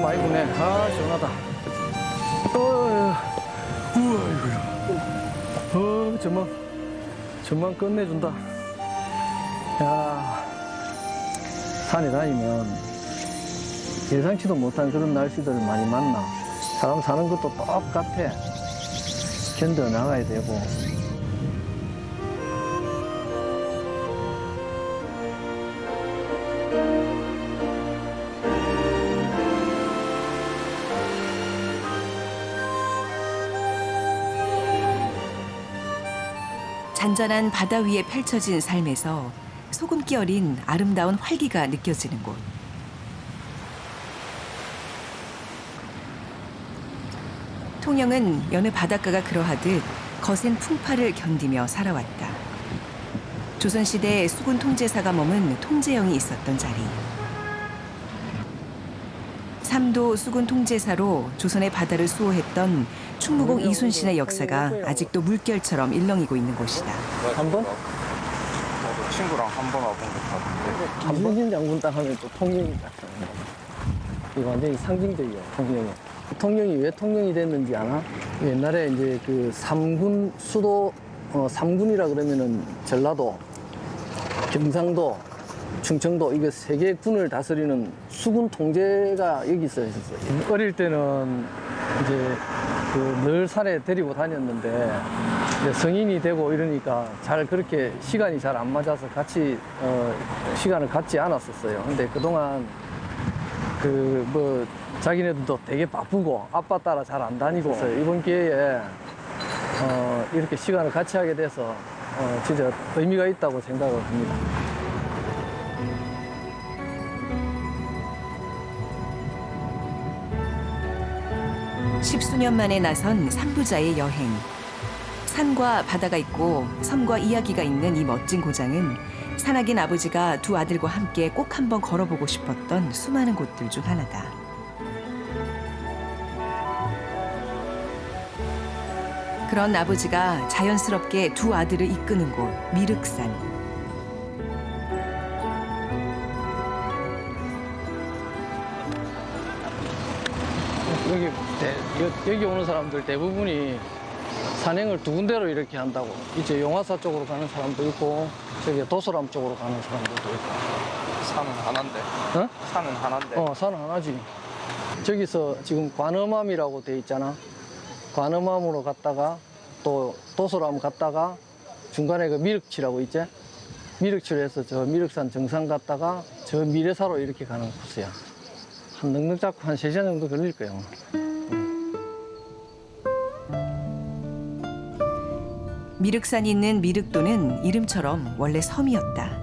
많이 부네. 아, 시원하다. 우와, 이거야. 전망 끝내준다. 야, 산에 다니면 예상치도 못한 그런 날씨들을 많이 만나. 사람 사는 것도 똑같아. 견뎌 나가야 되고. 잔잔한 바다 위에 펼쳐진 삶에서 소금기 어린 아름다운 활기가 느껴지는 곳. 통영은 여느 바닷가가 그러하듯 거센 풍파를 견디며 살아왔다. 조선시대 수군 통제사가 머문 통제영이 있었던 자리. 삼도 수군 통제사로 조선의 바다를 수호했던 충무공 이순신의 역사가 아직도 물결처럼 일렁이고 있는 곳이다. 한 번? 나도 친구랑 한 번 와본 것 같은데. 이순신 장군 딱 하면 또 통영이 딱 나요. 이거 완전히 상징적이야, 통영이. 통영이 왜 통영이 됐는지 아나? 옛날에 이제 그 삼군 수도, 삼군이라 그러면은 전라도, 경상도, 충청도 이거 세 개 군을 다스리는 수군 통제가 여기서 있었어요. 어릴 때는 이제 그 늘 산에 데리고 다녔는데 이제 성인이 되고 이러니까 잘 그렇게 시간이 잘 안 맞아서 같이 시간을 갖지 않았었어요. 근데 그동안 그 뭐 자기네들도 되게 바쁘고 아빠 따라 잘 안 다니고 이번 기회에 이렇게 시간을 같이 하게 돼서 진짜 의미가 있다고 생각을 합니다. 십수년 만에 나선 삼부자의 여행. 산과 바다가 있고 섬과 이야기가 있는 이 멋진 고장은 산악인 아버지가 두 아들과 함께 꼭 한번 걸어보고 싶었던 수많은 곳들 중 하나다. 그런 아버지가 자연스럽게 두 아들을 이끄는 곳 미륵산. 여기 오는 사람들 대부분이 산행을 두 군데로 이렇게 한다고. 이제 용화사 쪽으로 가는 사람도 있고 저기 도소람 쪽으로 가는 사람들도 있고. 산은 하나인데. 어? 산은 하나인데. 산은 하나지. 저기서 지금 관음암이라고 돼 있잖아. 관음암으로 갔다가 또 도소람 갔다가 중간에 그 미륵치라고 있지? 미륵치로 해서 저 미륵산 정상 갔다가 저 미래사로 이렇게 가는 코스야. 한 넉넉 잡고 한 3시간 정도 걸릴 거야. 미륵산이 있는 미륵도는 이름처럼 원래 섬이었다.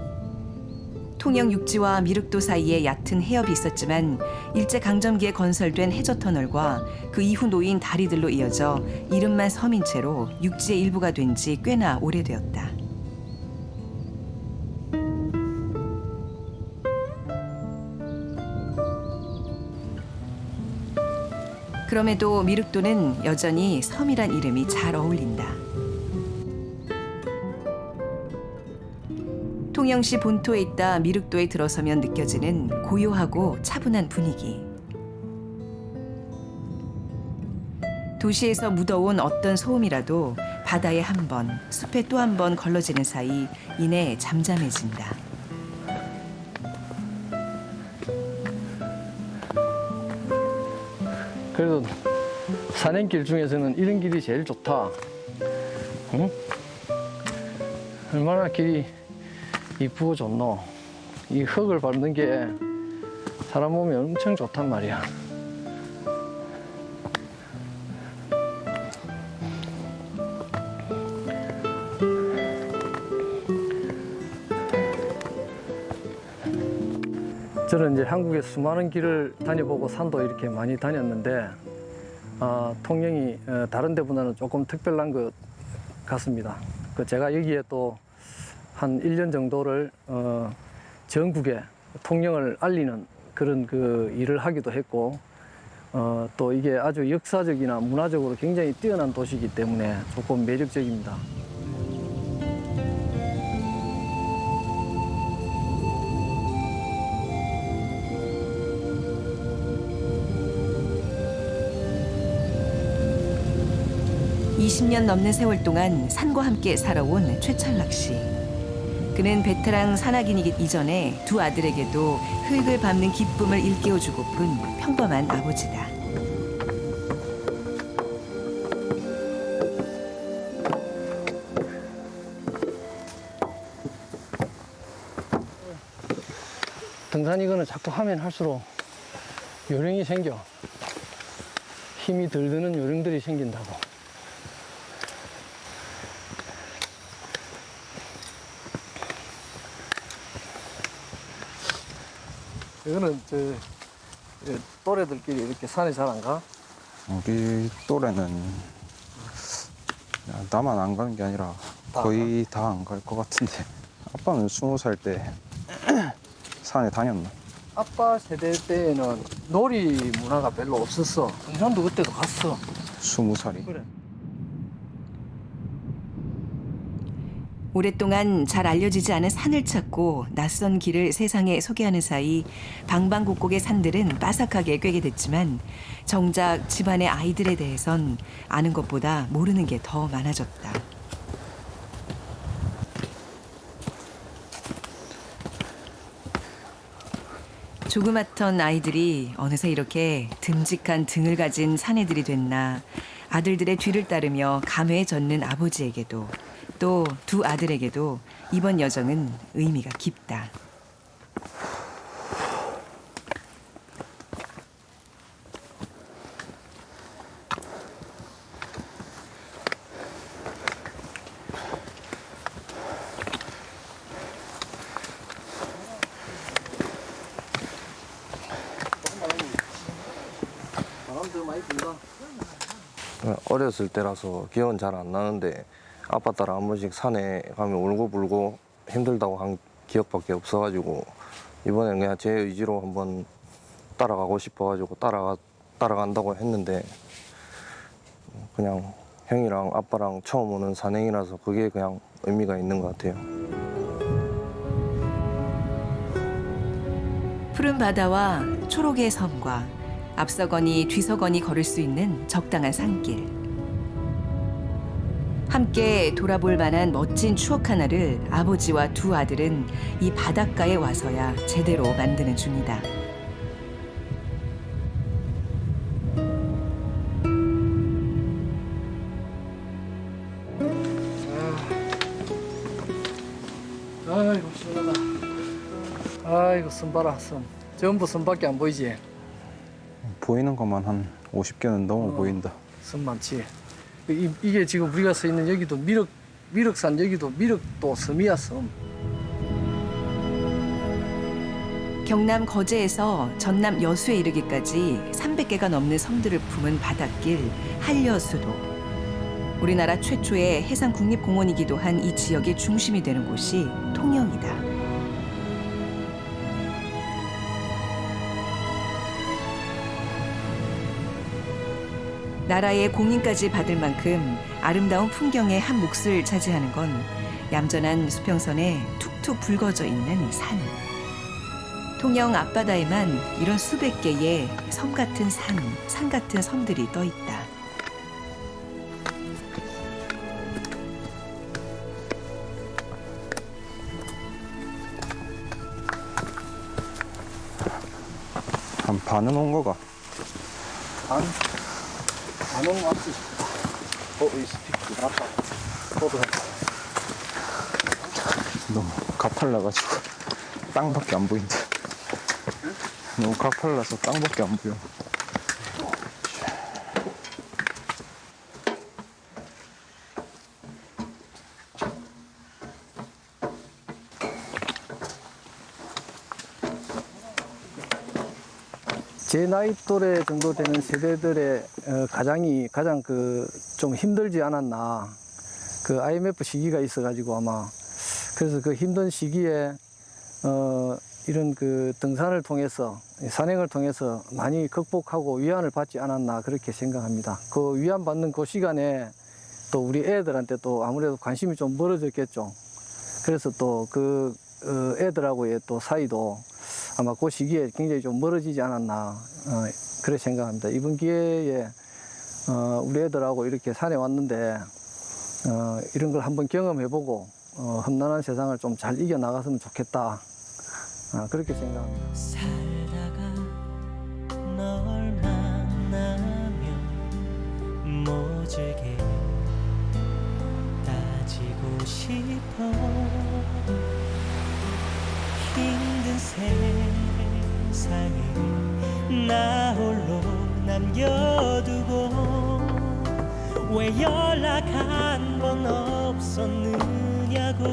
통영 육지와 미륵도 사이에 얕은 해협이 있었지만 일제강점기에 건설된 해저터널과 그 이후 놓인 다리들로 이어져 이름만 섬인 채로 육지의 일부가 된 지 꽤나 오래되었다. 그럼에도 미륵도는 여전히 섬이란 이름이 잘 어울린다. 통영시 본토에 있다 미륵도에 들어서면 느껴지는 고요하고 차분한 분위기. 도시에서 묻어온 어떤 소음이라도 바다에 한 번, 숲에 또 한 번 걸러지는 사이 이내 잠잠해진다. 그래도 산행길 중에서는 이런 길이 제일 좋다. 응? 얼마나 길이 이쁘고 좋노. 이 흙을 밟는 게 사람 몸에 엄청 좋단 말이야. 저는 이제 한국의 수많은 길을 다녀보고 산도 이렇게 많이 다녔는데 통영이 다른 데보다는 조금 특별한 것 같습니다. 제가 여기에 또 한 1년 정도를 전국에 통영을 알리는 그런 그 일을 하기도 했고 또 이게 아주 역사적이나 문화적으로 굉장히 뛰어난 도시이기 때문에 조금 매력적입니다. 20년 넘는 세월 동안 산과 함께 살아온 최철락 씨. 그는 베테랑 산악인이기 이전에 두 아들에게도 흙을 밟는 기쁨을 일깨워주고픈 평범한 아버지다. 등산 이거는 자꾸 하면 할수록 요령이 생겨. 힘이 덜 드는 요령들이 생긴다고. 이거는 또래들끼리 이렇게 산에 잘 안 가? 우리 또래는 나만 안 가는 게 아니라 거의 다 안 갈 것 같은데. 아빠는 20살 때 산에 다녔나? 아빠 세대 때에는 놀이 문화가 별로 없었어. 등산도 그때도 갔어. 20살이. 그래. 오랫동안 잘 알려지지 않은 산을 찾고 낯선 길을 세상에 소개하는 사이 방방곡곡의 산들은 빠삭하게 꿰게 됐지만 정작 집안의 아이들에 대해선 아는 것보다 모르는 게 더 많아졌다. 조그맣던 아이들이 어느새 이렇게 듬직한 등을 가진 사내들이 됐나. 아들들의 뒤를 따르며 감회에 젖는 아버지에게도 또 두 아들에게도 이번 여정은 의미가 깊다. 바람도 많이 분다. 어렸을 때라서 기억은 잘 안 나는데 아빠 따라 한 번씩 산에 가면 울고불고 힘들다고 한 기억밖에 없어가지고 이번에는 그냥 제 의지로 한번 따라가고 싶어가지고 따라간다고 했는데 그냥 형이랑 아빠랑 처음 오는 산행이라서 그게 그냥 의미가 있는 것 같아요. 푸른 바다와 초록의 섬과 앞서거니 뒤서거니 걸을 수 있는 적당한 산길. 함께 돌아볼 만한 멋진 추억 하나를 아버지와 두 아들은 이 바닷가에 와서야 제대로 만드는 중이다. 아이고 시원하다. 아이고 섬 봐라 섬. 전부 섬밖에 안 보이지? 보이는 것만 한 50개는 넘어 보인다. 섬 많지. 이게 지금 우리가 서 있는 여기도 미륵산 여기도 미륵도 섬이야 섬. 경남 거제에서 전남 여수에 이르기까지 300개가 넘는 섬들을 품은 바닷길 한려수도. 우리나라 최초의 해상 국립공원이기도 한 이 지역의 중심이 되는 곳이 통영이다. 나라의 공인까지 받을 만큼 아름다운 풍경의 한 몫을 차지하는 건 얌전한 수평선에 툭툭 붉어져 있는 산. 통영 앞바다에만 이런 수백 개의 섬 같은 산 같은 섬들이 떠 있다. 한 반은 온 거가. 반은 왔지. 이 스피커 나왔다. 너무 가팔라가지고 땅밖에 안 보인다. 너무 가팔라서 땅밖에 안 보여. 제 나이 또래 정도 되는 세대들의 가장 좀 힘들지 않았나. 그 IMF 시기가 있어가지고 아마 그래서 그 힘든 시기에 이런 그 등산을 통해서 산행을 통해서 많이 극복하고 위안을 받지 않았나 그렇게 생각합니다. 그 위안 받는 그 시간에 또 우리 애들한테 또 아무래도 관심이 좀 멀어졌겠죠. 그래서 또 그 애들하고의 또 사이도 아마 그 시기에 굉장히 좀 멀어지지 않았나 그렇게 생각합니다. 이번 기회에 우리 애들하고 이렇게 산에 왔는데 이런 걸 한번 경험해보고 험난한 세상을 좀 잘 이겨나갔으면 좋겠다. 그렇게 생각합니다. 살다가 널 만나면 모질게 따지고 싶어. 힘든 세상에 나 홀로 남겨두고 왜 연락 한 번 없었느냐고.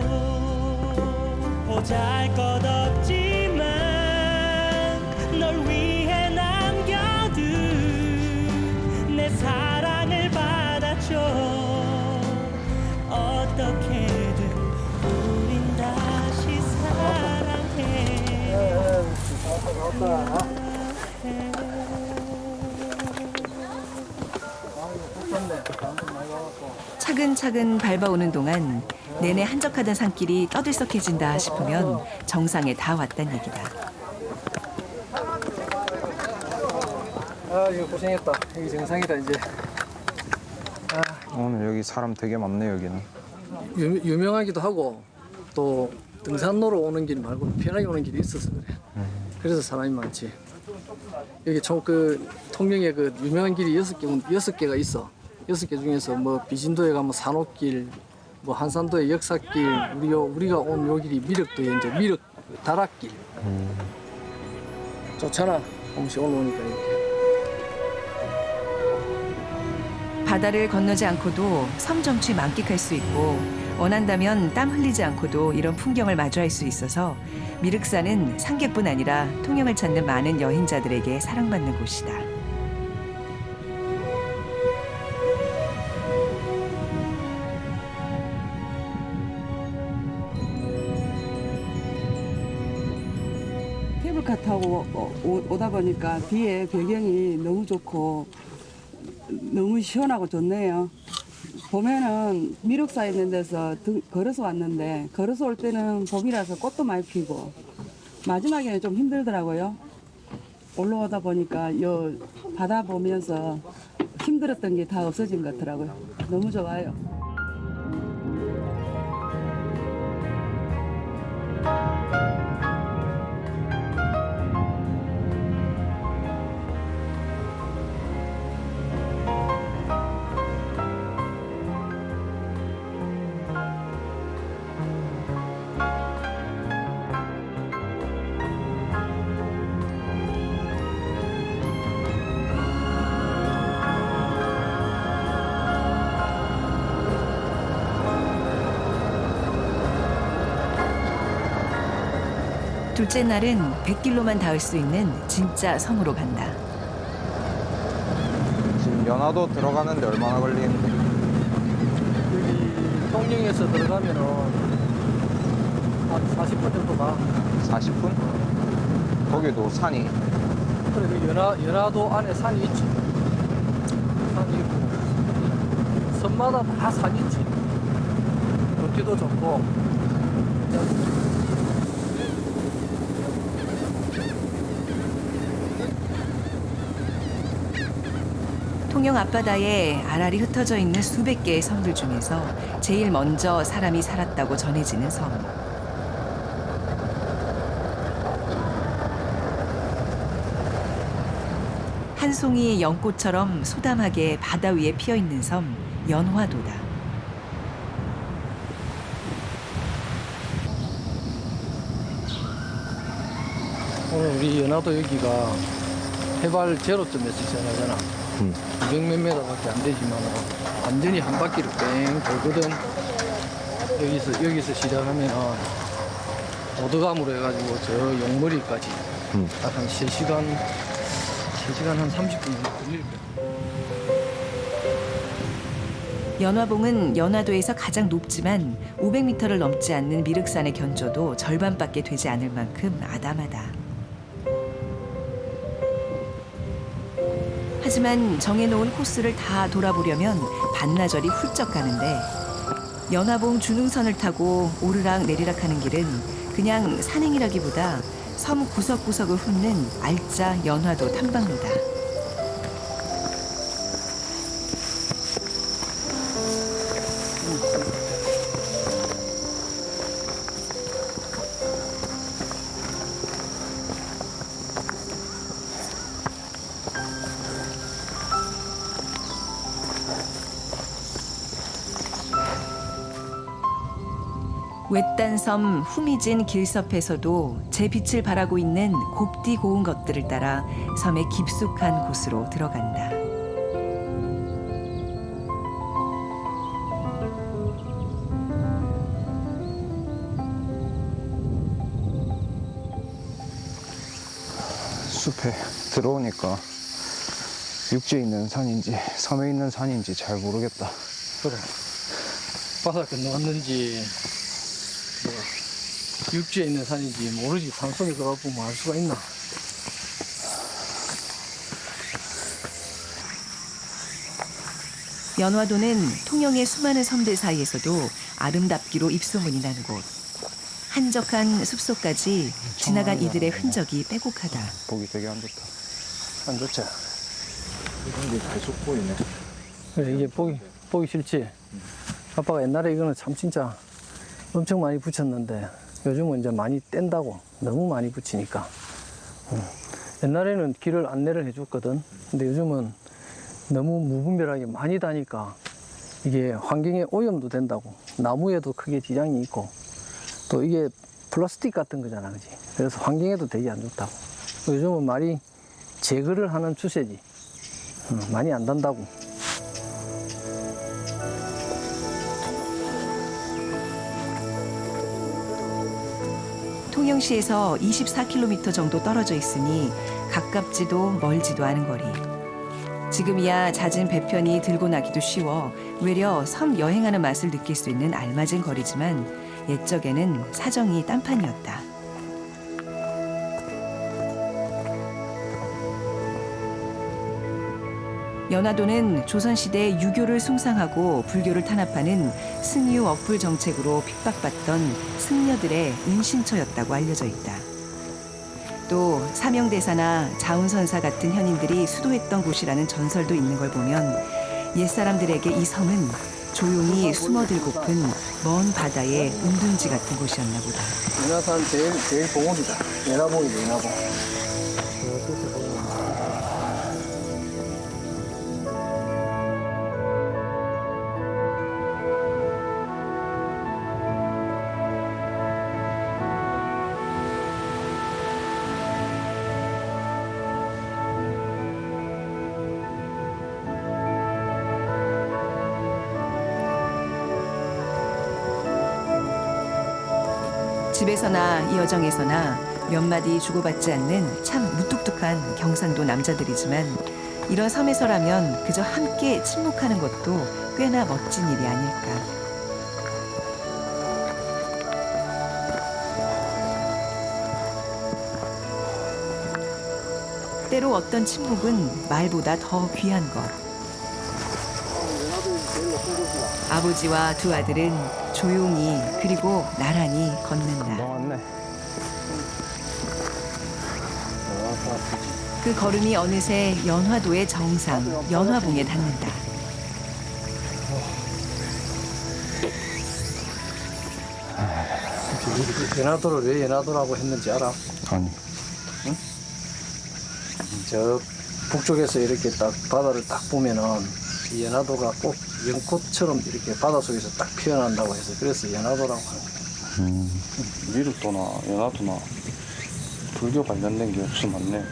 보잘것없지만 널 위해 남겨둔 내 사랑을 받아줘. 어떻게든 우린 다시 사랑해. 차근차근 밟아오는 동안 내내 한적하던 산길이 떠들썩해진다 싶으면 정상에 다 왔단 얘기다. 이거 고생했다. 여기 정상이다 이제. 오늘 여기 사람 되게 많네 여기는. 유명하기도 하고 또 등산로로 오는 길 말고 편하게 오는 길이 있어서 그래. 그래서 사람이 많지. 여기 총 통영에 유명한 길이 6개가 있어. 6개 중에서 뭐 비진도에 가면 산옥길, 뭐 한산도의 역사길, 우리가 온 요 길이 미륵도에 이제 미륵 다락길. 좋잖아. 봄씨 올라오니까 이렇게. 바다를 건너지 않고도 섬 정취 만끽할 수 있고 원한다면 땀 흘리지 않고도 이런 풍경을 마주할 수 있어서 미륵산은 상객뿐 아니라 통영을 찾는 많은 여행자들에게 사랑받는 곳이다. 케이블카 타고 오다 보니까 뒤에 배경이 너무 좋고 너무 시원하고 좋네요. 봄에는 미륵사 있는 데서 걸어서 왔는데 걸어서 올 때는 봄이라서 꽃도 많이 피고 마지막에는 좀 힘들더라고요. 올라오다 보니까 요 바다 보면서 힘들었던 게 다 없어진 것 같더라고요. 너무 좋아요. 둘째 날은 100길로만 닿을 수 있는 진짜 섬으로 간다. 지금 연화도 들어가는데 얼마나 걸리는데? 여기 통영에서 들어가면은 한 40분 정도 가. 40분? 거기도 산이 그래 연화도 안에 산이 있지. 산이 있고 섬마다 다 산이 있지. 걷기도 좋고. 통영 앞바다에 알알이 흩어져 있는 수백 개의 섬들 중에서 제일 먼저 사람이 살았다고 전해지는 섬. 한 송이 연꽃처럼 소담하게 바다 위에 피어 있는 섬 연화도다. 오늘 우리 연화도 여기가 해발 제로점에서 시작하잖아. 200몇 미터밖에 안 되지만 완전히 한 바퀴를 뺑 돌거든. 여기서 시작하면 오드감으로 해가지고 저 용머리까지 딱 한 3시간 한 30분 정도 걸릴 거야. 연화봉은 연화도에서 가장 높지만 500m를 넘지 않는 미륵산의 견조도 절반밖에 되지 않을 만큼 아담하다. 하지만 정해놓은 코스를 다 돌아보려면 반나절이 훌쩍 가는데 연화봉 주능선을 타고 오르락 내리락 하는 길은 그냥 산행이라기보다 섬 구석구석을 훑는 알짜 연화도 탐방로다. 외딴 섬 후미진 길섭에서도 제 빛을 바라고 있는 곱디 고운 것들을 따라 섬의 깊숙한 곳으로 들어간다. 숲에 들어오니까 육지에 있는 산인지 섬에 있는 산인지 잘 모르겠다. 그래. 바다 건너왔는지 뭐가 육지에 있는 산인지 모르지. 산속에 들어가 보면 알 수가 있나. 연화도는 통영의 수많은 섬들 사이에서도 아름답기로 입소문이 나는 곳. 한적한 숲속까지 지나간 이들의 흔적이 빼곡하다. 보기 되게 안 좋다. 안 좋지? 이런 게 계속 보이네. 그래, 이게 보기 싫지? 아빠가 옛날에 이거는 참 진짜 엄청 많이 붙였는데 요즘은 이제 많이 뗀다고. 너무 많이 붙이니까. 옛날에는 길을 안내를 해줬거든. 근데 요즘은 너무 무분별하게 많이 다니까 이게 환경에 오염도 된다고. 나무에도 크게 지장이 있고 또 이게 플라스틱 같은 거잖아, 그지? 그래서 환경에도 되게 안 좋다고. 요즘은 많이 제거를 하는 추세지. 많이 안 단다고. 통영시에서 24km 정도 떨어져 있으니 가깝지도 멀지도 않은 거리. 지금이야 잦은 배편이 들고 나기도 쉬워 외려 섬 여행하는 맛을 느낄 수 있는 알맞은 거리지만 옛적에는 사정이 딴판이었다. 연화도는 조선시대 유교를 숭상하고 불교를 탄압하는 승유 억불 정책으로 핍박받던 승려들의 은신처였다고 알려져 있다. 또 사명대사나 자운선사 같은 현인들이 수도했던 곳이라는 전설도 있는 걸 보면 옛사람들에게 이 섬은 조용히 숨어들고픈 먼 바다의 은둔지 같은 곳이었나 보다. 연화산 제일 봉우리다. 연화봉이죠, 연화봉. 집에서나 이 여정에서나 몇 마디 주고받지 않는 참 무뚝뚝한 경상도 남자들이지만 이런 섬에서라면 그저 함께 침묵하는 것도 꽤나 멋진 일이 아닐까. 때로 어떤 침묵은 말보다 더 귀한 것. 아버지와 두 아들은 조용히 그리고 나란히 걷는다. 금방 왔네. 그 걸음이 어느새 연화도의 정상, 연화봉에 닿는다. 연화도를 왜 연화도라고 했는지 알아? 아니. 저 북쪽에서 이렇게 딱 바다를 딱 보면은 이 연화도가 꼭 연꽃처럼 이렇게 바닷속에서 딱 피어난다고 해서 그래서 연화도라고 하는 거예요. 미륵도나 연화도나 불교 관련된 게 없어 많네.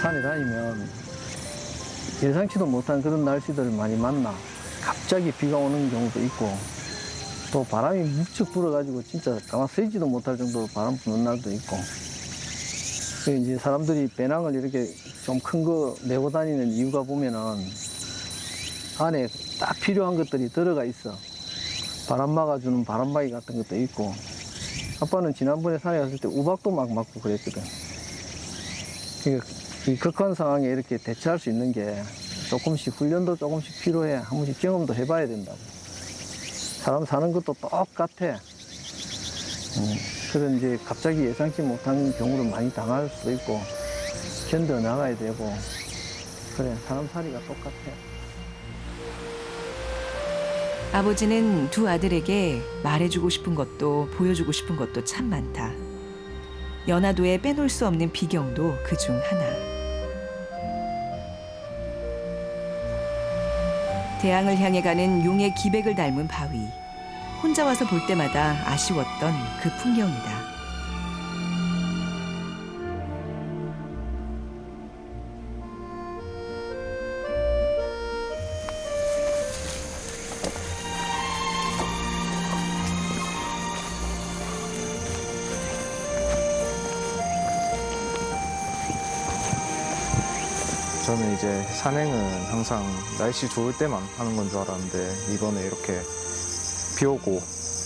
산에 다니면 예상치도 못한 그런 날씨들을 많이 만나. 갑자기 비가 오는 경우도 있고 또 바람이 무척 불어가지고 진짜 가만 서 있지도 못할 정도로 바람 부는 날도 있고. 그래서 이제 사람들이 배낭을 이렇게 좀 큰 거 메고 다니는 이유가 보면은 안에 딱 필요한 것들이 들어가 있어. 바람 막아주는 바람막이 같은 것도 있고. 아빠는 지난번에 산에 갔을 때 우박도 막 맞고 그랬거든. 그러니까 이 극한 상황에 이렇게 대처할 수 있는 게 조금씩 훈련도 조금씩 필요해. 한 번씩 경험도 해봐야 된다고. 사람 사는 것도 똑같아. 그런 이제 갑자기 예상치 못한 경우를 많이 당할 수도 있고 견뎌 나가야 되고 그래 사람 살이가 똑같아. 아버지는 두 아들에게 말해주고 싶은 것도 보여주고 싶은 것도 참 많다. 연화도에 빼놓을 수 없는 비경도 그중 하나. 대항을 향해 가는 용의 기백을 닮은 바위. 혼자 와서 볼 때마다 아쉬웠던 그 풍경이다. 저는 이제 산행은 항상 날씨 좋을 때만 하는 건 줄 알았는데 이번에 이렇게 비 오고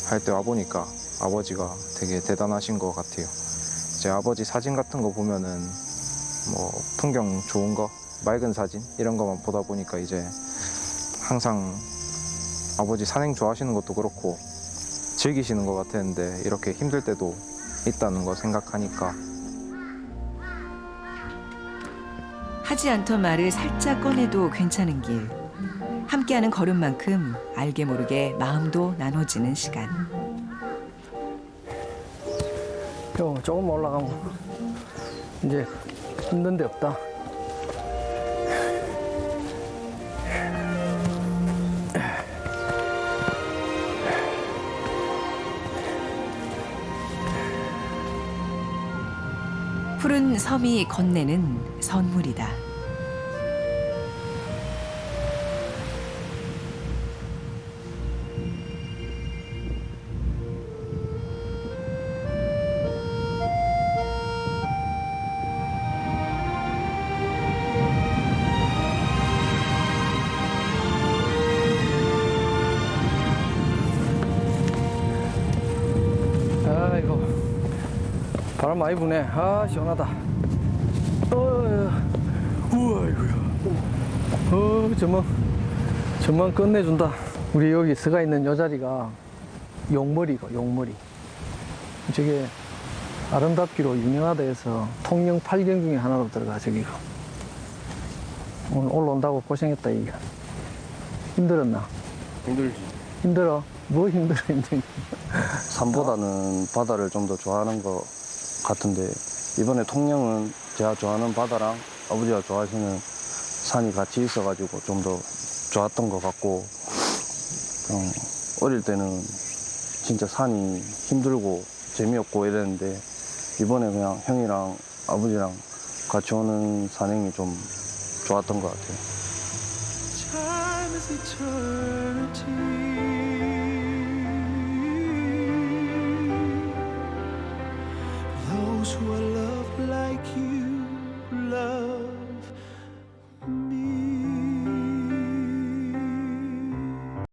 할 때 와보니까 아버지가 되게 대단하신 것 같아요. 제 아버지 사진 같은 거 보면은 뭐 풍경 좋은 거, 맑은 사진 이런 거만 보다 보니까 이제 항상 아버지 산행 좋아하시는 것도 그렇고 즐기시는 것 같았는데 이렇게 힘들 때도 있다는 거 생각하니까 하지 않던 말을 살짝 꺼내도 괜찮은 길. 함께하는 걸음만큼 알게 모르게 마음도 나눠지는 시간. 조금 올라가면 이제 힘든 데 없다. 푸른 섬이 건네는 선물이다. 아이고 바람 많이 부네. 아 시원하다. 우와 이거야. 전망 끝내준다. 우리 여기 서가 있는 요 자리가 용머리고 용머리. 저게 아름답기로 유명하다 해서 통영 8경 중에 하나로 들어가 저기가. 오늘 올라온다고 고생했다 이게. 힘들었나? 힘들지. 힘들어? 뭐 힘들어 힘들어. 산보다는 바다를 좀 더 좋아하는 것 같은데 이번에 통영은 제가 좋아하는 바다랑 아버지가 좋아하시는 산이 같이 있어가지고 좀 더 좋았던 것 같고 어릴 때는 진짜 산이 힘들고 재미없고 이랬는데 이번에 그냥 형이랑 아버지랑 같이 오는 산행이 좀 좋았던 것 같아요. Time is eternity.